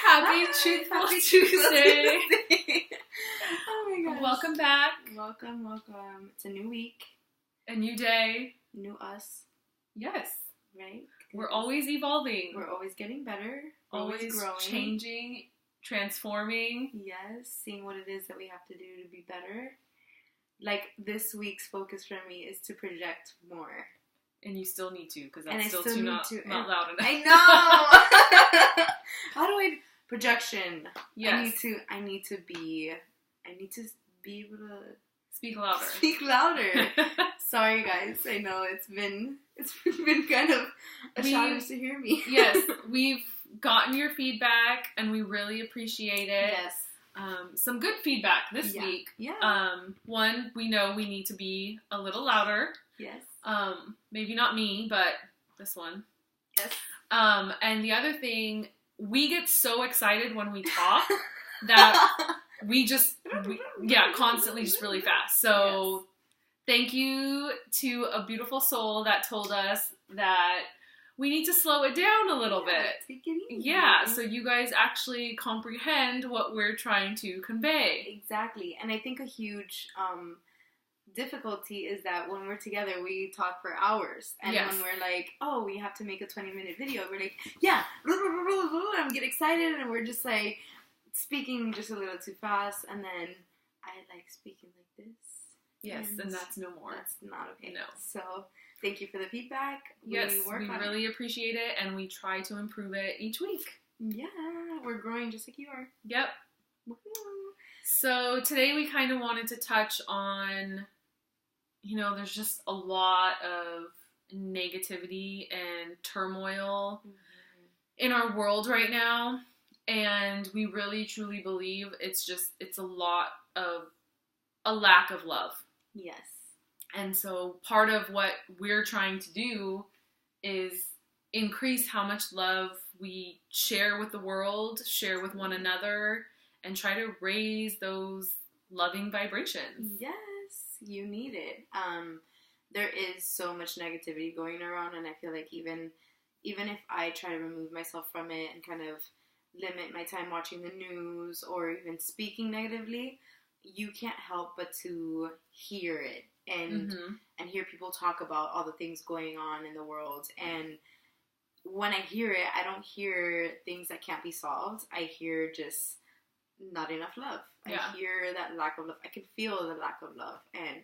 Happy Truthful Tuesday. Oh my gosh. Welcome back. Welcome. It's a new week. A new day. New us. Yes. Right? We're always evolving. We're always getting better. Always growing. Changing, transforming. Yes. Seeing what it is that we have to do to be better. Like, this week's focus for me is to project more. And you still need to, because And that's I still not loud enough. I know! How do I... Projection. Yes. I need to be able to... Speak louder. Speak louder. Sorry, guys. I know it's been kind of a challenge to hear me. Yes, we've gotten your feedback, and we really appreciate it. Yes. Some good feedback this week. Yeah. One, we know we need to be a little louder. Yes. Maybe not me, but this one. Yes. And the other thing, we get so excited when we talk that we constantly just really fast. So thank you to a beautiful soul that told us that we need to slow it down a little bit. Take it easy. Yeah, so you guys actually comprehend what we're trying to convey. Exactly. And I think a huge difficulty is that when we're together, we talk for hours. And when we're like, oh, we have to make a 20-minute video, we're like, yeah, and get excited, and we're just like speaking just a little too fast. And then I like speaking like this. Yes, and that's no more. That's not okay. No. So thank you for the feedback. Yes, we really appreciate it, and we try to improve it each week. Yeah, we're growing just like you are. Yep. Woo-hoo. So today we kind of wanted to touch on, there's just a lot of negativity and turmoil in our world right now, and we really truly believe it's a lot of a lack of love. Yes. And so part of what we're trying to do is increase how much love we share with the world, share with one another, and try to raise those loving vibrations. Yes, you need it. There is so much negativity going around, and I feel like even if I try to remove myself from it and kind of limit my time watching the news or even speaking negatively, you can't help but to hear it and hear people talk about all the things going on in the world. And when I hear it, I don't hear things that can't be solved. I hear just not enough love. Yeah. I hear that lack of love. I can feel the lack of love. And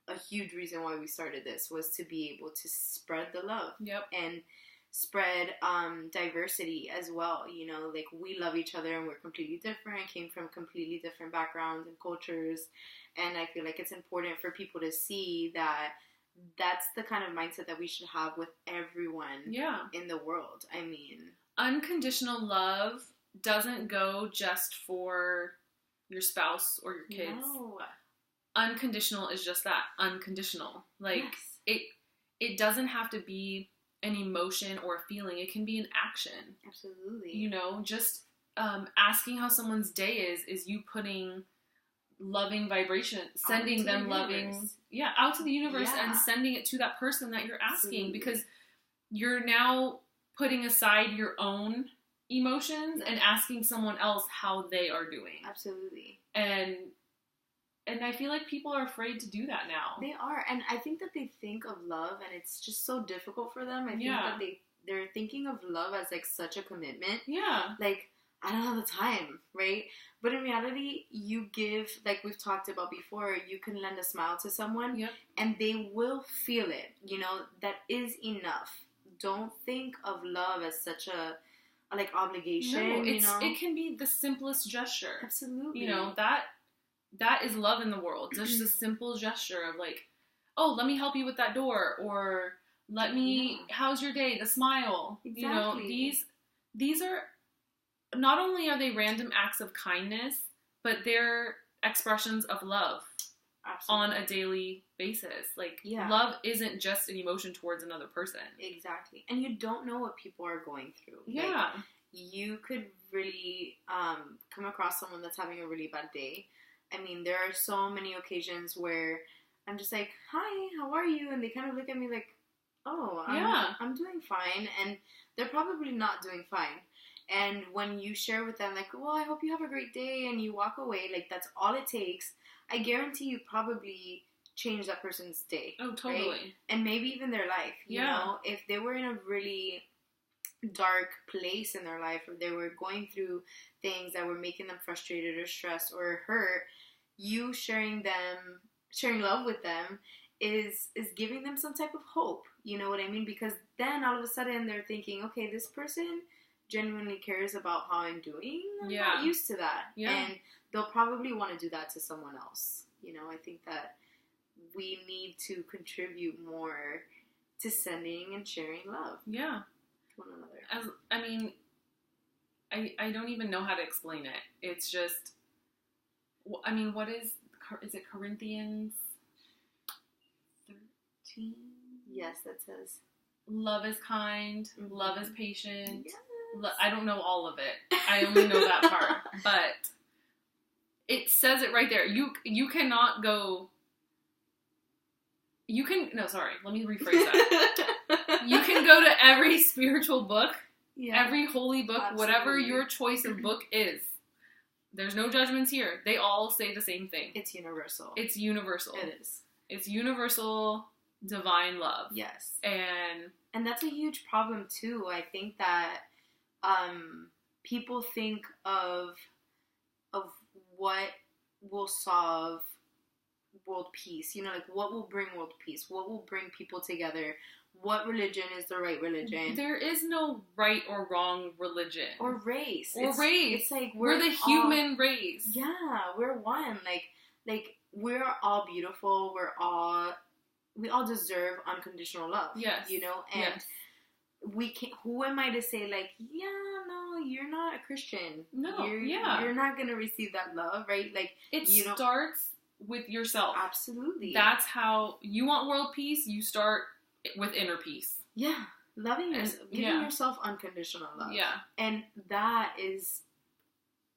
a huge reason why we started this was to be able to spread the love. Yep. And spread diversity as well. Like, we love each other and we're completely different, came from completely different backgrounds and cultures, and I feel like it's important for people to see that that's the kind of mindset that we should have with everyone in the world. I mean, unconditional love doesn't go just for your spouse or your kids. No. Unconditional is just that, unconditional. Like, it doesn't have to be an emotion or a feeling. It can be an action. Absolutely. Just asking how someone's day is you putting loving vibration, sending them loving, out to the universe and sending it to that person that you're asking. Absolutely. Because you're now putting aside your own emotions and asking someone else how they are doing. Absolutely. And I feel like people are afraid to do that now. They are. And I think that they think of love, and it's just so difficult for them. I think that they're thinking of love as, like, such a commitment. Yeah. Like, I don't have the time, right? But in reality, you give, like we've talked about before, you can lend a smile to someone, and they will feel it. That is enough. Don't think of love as such a obligation. No, it can be the simplest gesture. Absolutely. That is love in the world. Just a simple gesture of, like, oh, let me help you with that door, or how's your day? The smile. Exactly. These are, not only are they random acts of kindness, but they're expressions of love. Absolutely. On a daily basis. Like, love isn't just an emotion towards another person. Exactly. And you don't know what people are going through. Yeah. Like, you could really come across someone that's having a really bad day. I mean, there are so many occasions where I'm just like, hi, how are you? And they kind of look at me like, oh, I'm doing fine. And they're probably not doing fine. And when you share with them, like, well, I hope you have a great day, and you walk away, like, that's all it takes. I guarantee you probably change that person's day. Oh, totally. Right? And maybe even their life, you know? If they were in a really dark place in their life, or they were going through things that were making them frustrated or stressed or hurt, you sharing love with them is giving them some type of hope. You know what I mean? Because then all of a sudden they're thinking, okay, this person genuinely cares about how I'm doing. I'm not used to that. Yeah. And they'll probably want to do that to someone else. You know, I think that we need to contribute more to sending and sharing love. Yeah. To one another. I don't even know how to explain it. It's just, I mean, what is it Corinthians 13? Yes, that says, love is kind, love is patient. Yes. I don't know all of it. I only know that part. But it says it right there. You cannot go... let me rephrase that. You can go to every spiritual book, every holy book, whatever your choice of book is. There's no judgments here. They all say the same thing. It's universal. It's universal. It is. It's universal divine love. Yes. And that's a huge problem too. I think that people think of what will solve world peace. You know, like what will bring world peace? What will bring people together? What religion is the right religion? There is no right or wrong religion. Or race. It's like we're the human race. Yeah, we're one. Like we're all beautiful. We all deserve unconditional love. Yes. You know? And we can't, who am I to say, like, yeah, no, you're not a Christian. No, you're not going to receive that love, right? Like, it starts with yourself. Absolutely. That's how you want world peace. You start with inner peace. Yeah. Loving yourself, giving yourself unconditional love. Yeah. And that is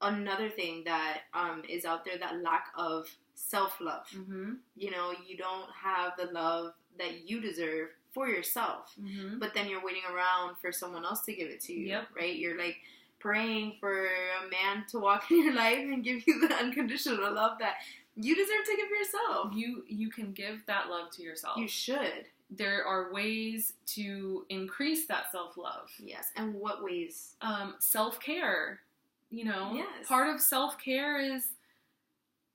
another thing that is out there, that lack of self-love. Mm-hmm. You know, you don't have the love that you deserve for yourself, but then you're waiting around for someone else to give it to you, right? You're like praying for a man to walk in your life and give you the unconditional love that you deserve to give yourself. You can give that love to yourself. You should. There are ways to increase that self-love. Yes. And what ways? Self-care. You know, yes. Part of self-care is,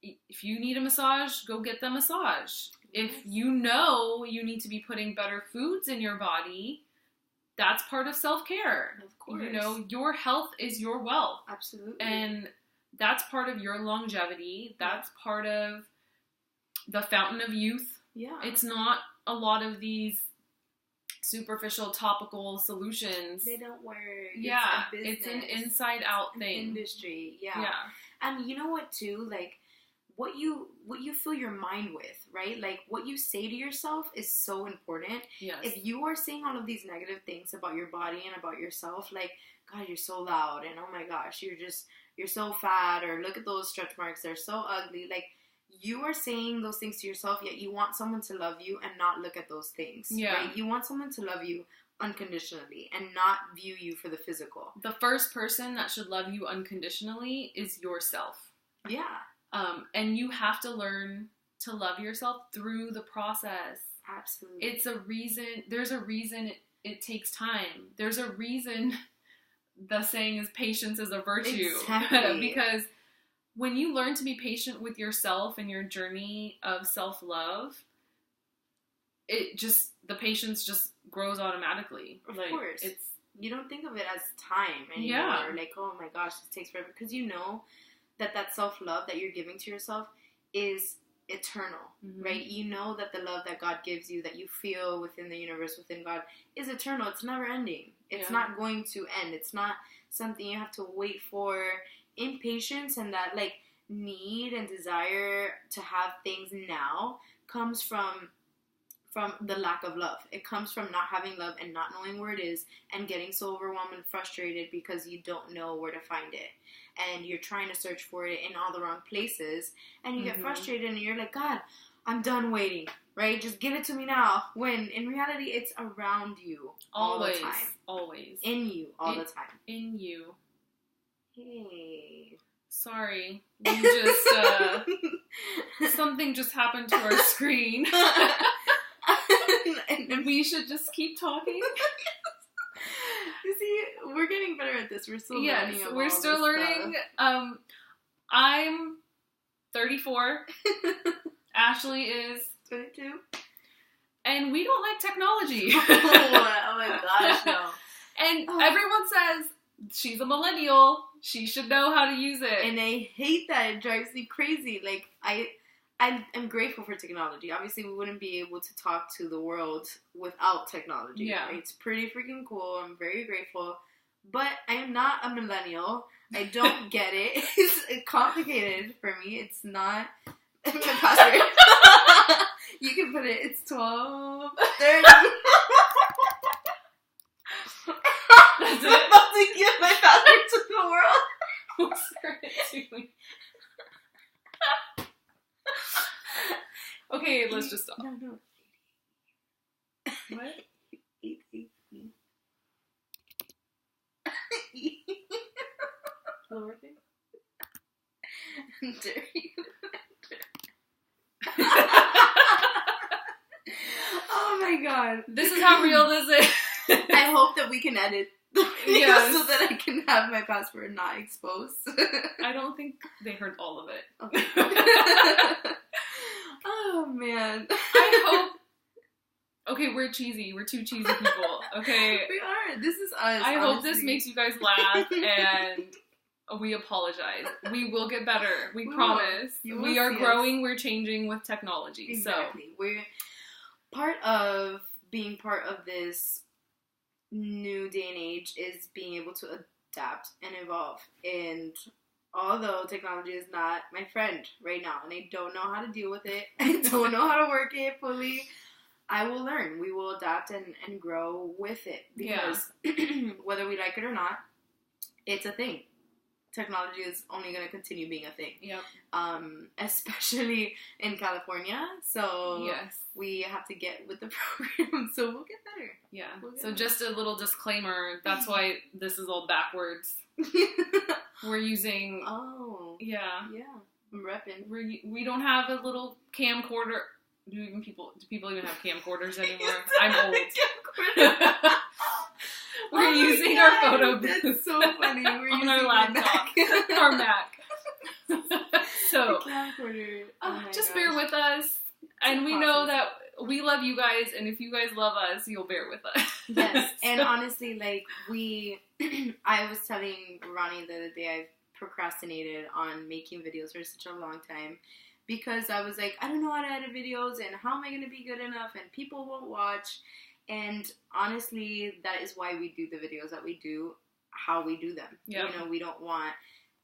if you need a massage, go get the massage. If you know you need to be putting better foods in your body, that's part of self-care. Of course. You know, your health is your wealth. Absolutely. And that's part of your longevity. That's part of the fountain of youth. Yeah. It's not a lot of these superficial topical solutions. They don't work. Yeah. It's an inside out thing. Industry. Yeah. And you know what too? Like, what you fill your mind with, right? Like, what you say to yourself is so important. Yes. If you are saying all of these negative things about your body and about yourself, like, God, you're so loud, and oh my gosh, you're so fat, or look at those stretch marks, they're so ugly. Like, you are saying those things to yourself, yet you want someone to love you and not look at those things. Yeah. Right? You want someone to love you unconditionally and not view you for the physical. The first person that should love you unconditionally is yourself. Yeah. And you have to learn to love yourself through the process. Absolutely. There's a reason it takes time. There's a reason the saying is patience is a virtue. Exactly. Because when you learn to be patient with yourself and your journey of self-love, the patience just grows automatically. Of course. You don't think of it as time anymore. Yeah. Like, oh my gosh, this takes forever. Because you know that self-love that you're giving to yourself is eternal, right? You know that the love that God gives you, that you feel within the universe, within God, is eternal. It's never ending. It's not going to end. It's not something you have to wait for. Impatience and that, like, need and desire to have things now comes from the lack of love. It comes from not having love and not knowing where it is and getting so overwhelmed and frustrated because you don't know where to find it. And you're trying to search for it in all the wrong places. And you get frustrated and you're like, God, I'm done waiting, right? Just give it to me now. When in reality, it's around you all the time. Always. In you all the time. In you. Hey. Sorry. You just, something just happened to our screen. And we should just keep talking. You see, we're getting better at this. We're still learning. Yes, we're still learning. I'm 34. Ashley is 22. And we don't like technology. Oh my gosh, no. And everyone says she's a millennial. She should know how to use it. And I hate that. It drives me crazy. Like, I'm grateful for technology. Obviously, we wouldn't be able to talk to the world without technology. Yeah. Right? It's pretty freaking cool. I'm very grateful. But I am not a millennial. I don't get it. It's complicated for me. It's not my password. You can put it. It's 12:30. That's I'm about to give my password to the world. What's her doing? Okay, let's just stop. No. What? Lower thing? Oh my god. This is how real this is. I hope that we can edit the video Yes. so that I can have my password not exposed. I don't think they heard all of it. Okay. Oh man. I hope. Okay, we're cheesy. We're two cheesy people. Okay. We are. This is us. I hope this honestly. makes you guys laugh, and we apologize. We will get better. We We promise. will. You We will are see growing. We're changing with technology. Exactly. We're part of being part of this new day and age is being able to adapt and evolve. And although technology is not my friend right now, and I don't know how to deal with it, I don't know how to work it fully, I will learn. We will adapt and grow with it. Because whether we like it or not, it's a thing. Technology is only going to continue being a thing. Yep. Especially in California. So Yes. we have to get with the program. So we'll get better. Yeah. We'll get So better. just a little disclaimer. That's why this is all backwards. We're using. Oh. Yeah. Yeah. I'm repping. We don't have a little camcorder. Do people even have camcorders anymore? I'm old. We're Oh my using God, our photo booth. That's so funny. We're on using our laptop, our Mac. So The camcorder. Oh my just gosh. bear with us, and we process. know that we love you guys, and if you guys love us, you'll bear with us. Yes, and So- honestly, like, I was telling Ronnie the other day, I've procrastinated on making videos for such a long time because I was like, I don't know how to edit videos, and how am I going to be good enough, and people won't watch, and honestly, that is why we do the videos that we do, how we do them. Yep. You know, we don't want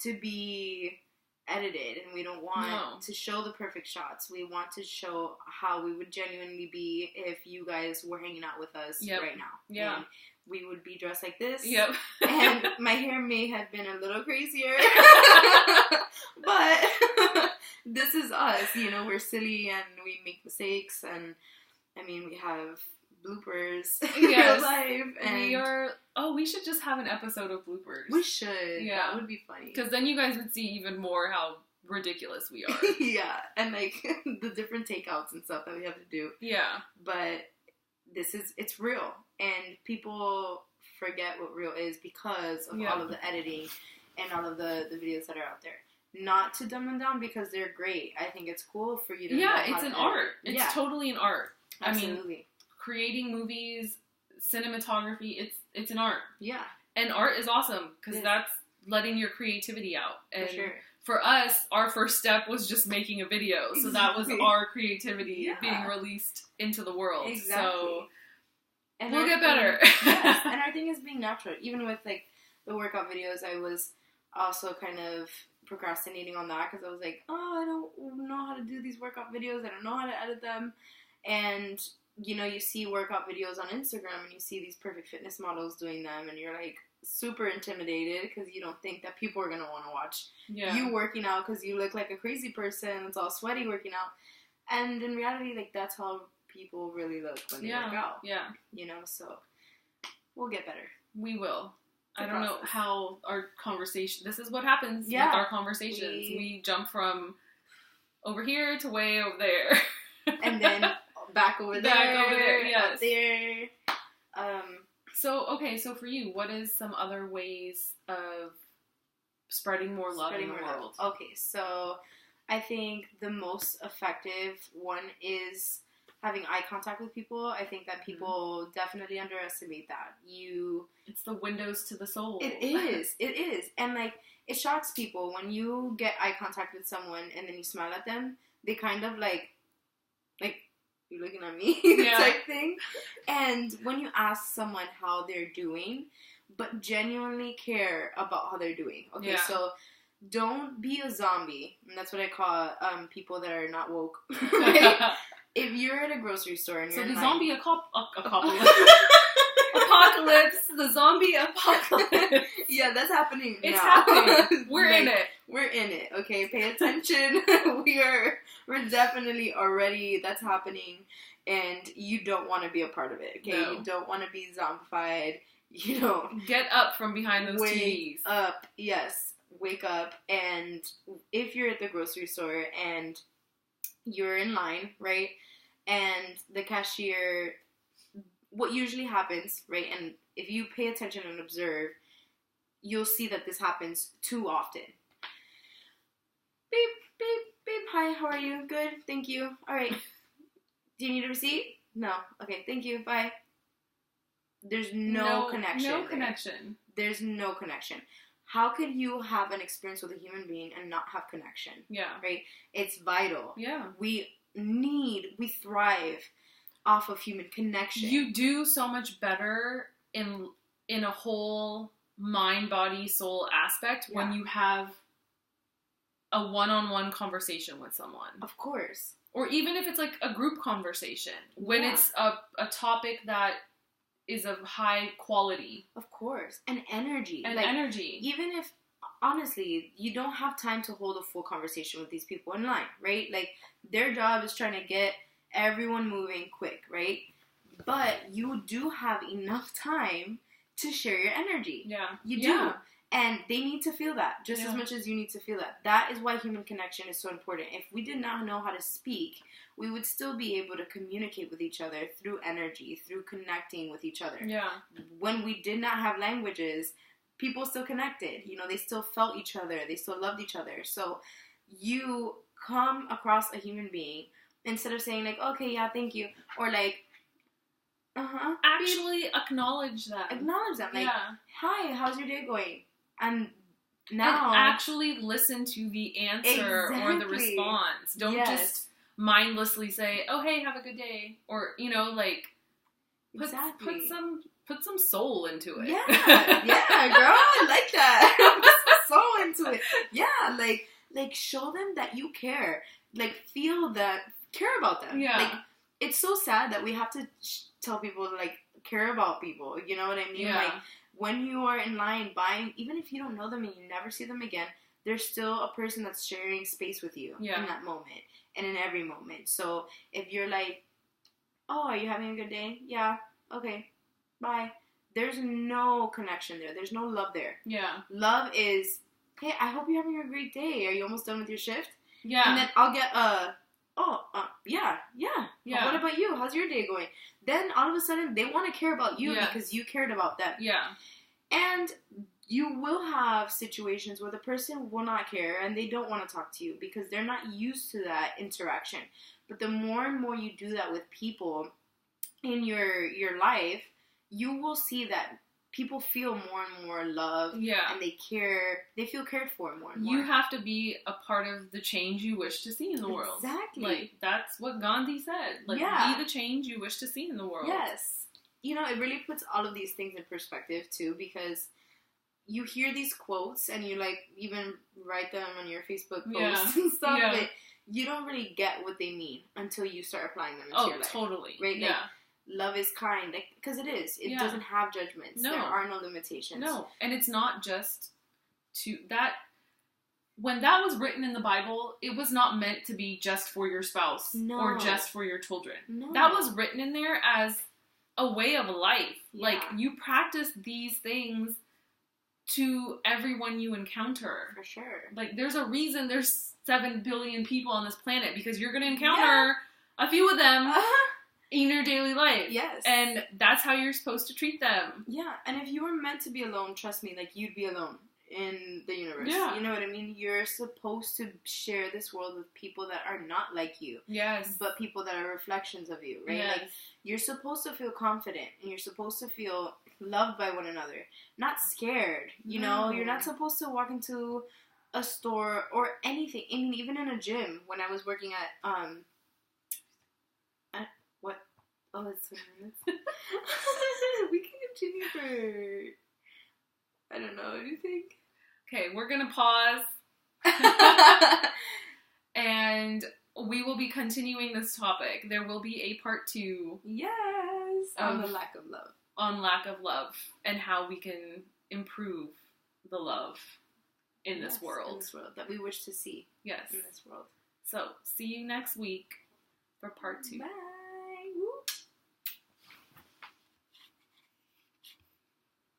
to be edited, and we don't want to show the perfect shots. We want to show how we would genuinely be if you guys were hanging out with us right now. Yeah. And we would be dressed like this. Yep. And my hair may have been a little crazier. But this is us. You know, we're silly and we make mistakes. And, I mean, we have bloopers in real life. And we should just have an episode of bloopers. we should. Yeah. That would be funny. Because then you guys would see even more how ridiculous we are. Yeah. And, like, the different takeouts and stuff that we have to do. Yeah. But it's real. And people forget what real is because of all of the editing and all of the videos that are out there. Not to dumb them down because they're great. I think it's cool for you to know how it's to an edit. art. It's totally an art. Absolutely. I mean, creating movies, cinematography, it's an art. Yeah. And art is awesome because that's letting your creativity out. And For sure. for us, our first step was just making a video. So that was our creativity being released into the world. Exactly. So and we'll get better. Yes. And our thing is being natural. Even with, like, the workout videos, I was also kind of procrastinating on that because I was like, oh, I don't know how to do these workout videos. I don't know how to edit them. And, you know, you see workout videos on Instagram and you see these perfect fitness models doing them and you're, like, super intimidated because you don't think that people are going to want to watch you working out because you look like a crazy person. It's all sweaty working out. And in reality, like, that's how people really look when they work out. Yeah. You know, so we'll get better. We will. It's a I don't know process. how our conversation... This is what happens with our conversations. We jump from over here to way over there. And then back over there. Yes. Up there. So for you, what is some other ways of spreading more love in the world? Okay, so I think the most effective one is having eye contact with people. I think that people definitely underestimate that. It's the windows to the soul. It is. And, like, it shocks people when you get eye contact with someone and then you smile at them. They kind of, like, you're looking at me type thing. And when you ask someone how they're doing, but genuinely care about how they're doing. Okay, so don't be a zombie. And that's what I call people that are not woke. Right? If you're at a grocery store and you're the like, zombie apocalypse. The zombie apocalypse. Yeah, that's happening now. It's happening. We're in it. We're in it. Okay, pay attention. We're definitely already, that's happening, and you don't want to be a part of it. Okay, you don't want to be zombified. You know, get up from behind those TVs. Wake up. Yes, wake up. And if you're at the grocery store and you're in line, right, and the cashier, what usually happens, right, and if you pay attention and observe, you'll see that this happens too often. Beep, beep, beep. Hi, how are you? Good, thank you. All right. Do you need a receipt? No. Okay, thank you. Bye. There's no connection. No connection. There's no connection. How could you have an experience with a human being and not have connection? Yeah. Right? It's vital. Yeah. We thrive off of human connection. You do so much better in a whole mind, body, soul aspect when you have a one-on-one conversation with someone. Of course. Or even if it's like a group conversation. When it's a topic that is of high quality. Of course. And energy. Energy. Even if, honestly, you don't have time to hold a full conversation with these people in line, right? Like, their job is trying to get everyone moving quick, right? But you do have enough time to share your energy. Yeah. You do. And they need to feel that just as much as you need to feel that. That is why human connection is so important. If we did not know how to speak, we would still be able to communicate with each other through energy, through connecting with each other. Yeah. When we did not have languages, people still connected. You know, they still felt each other. They still loved each other. So you come across a human being, instead of saying, like, okay, yeah, thank you, or like, actually acknowledge them. Acknowledge them. Like, hi, how's your day going? And now... And actually listen to the answer or the response. Don't just mindlessly say, oh, hey, have a good day. Or, you know, like, put some soul into it. Yeah, girl, I like that. Put some soul into it. Yeah, like, show them that you care. Like, feel that, care about them. Yeah. Like, it's so sad that we have to tell people to, like, care about people. You know what I mean? Yeah. Like, when you are in line buying, even if you don't know them and you never see them again, there's still a person that's sharing space with you in that moment and in every moment. So if you're like, oh, are you having a good day? Yeah. Okay. Bye. There's no connection there. There's no love there. Yeah. Love is, hey, I hope you're having a great day. Are you almost done with your shift? Yeah. And then I'll get yeah. What about you? How's your day going? Then all of a sudden they want to care about you because you cared about them. Yeah. And you will have situations where the person will not care and they don't want to talk to you because they're not used to that interaction. But the more and more you do that with people in your life, you will see that people feel more and more love, and they feel cared for more and more. You have to be a part of the change you wish to see in the world. Exactly. Like, that's what Gandhi said. Like, be the change you wish to see in the world. Yes. You know, it really puts all of these things in perspective, too, because you hear these quotes, and you, like, even write them on your Facebook posts and stuff, but you don't really get what they mean until you start applying them into your life. Oh, totally. Right? Like, love is kind, like, because it is. It doesn't have judgments. No. There are no limitations. No, and it's not just to that. when that was written in the Bible, it was not meant to be just for your spouse or just for your children. No. That was written in there as a way of life. Yeah. Like, you practice these things to everyone you encounter. For sure. Like, there's a reason there's 7 billion people on this planet, because you're going to encounter a few of them in your daily life. Yes. And that's how you're supposed to treat them. Yeah, and if you were meant to be alone, trust me, like, you'd be alone in the universe. Yeah. You know what I mean? You're supposed to share this world with people that are not like you. Yes. But people that are reflections of you, right? Yes. Like, you're supposed to feel confident, and you're supposed to feel loved by one another. Not scared, you know? You're not supposed to walk into a store or anything. I mean, even in a gym, when I was working at, what? Oh, it's 20 minutes. We can continue for, I don't know, what do you think? Okay, we're going to pause. And we will be continuing this topic. There will be a part 2. Yes. On the lack of love. On lack of love. And how we can improve the love in this world. In this world that we wish to see. Yes. In this world. So, see you next week for part 2. Bye.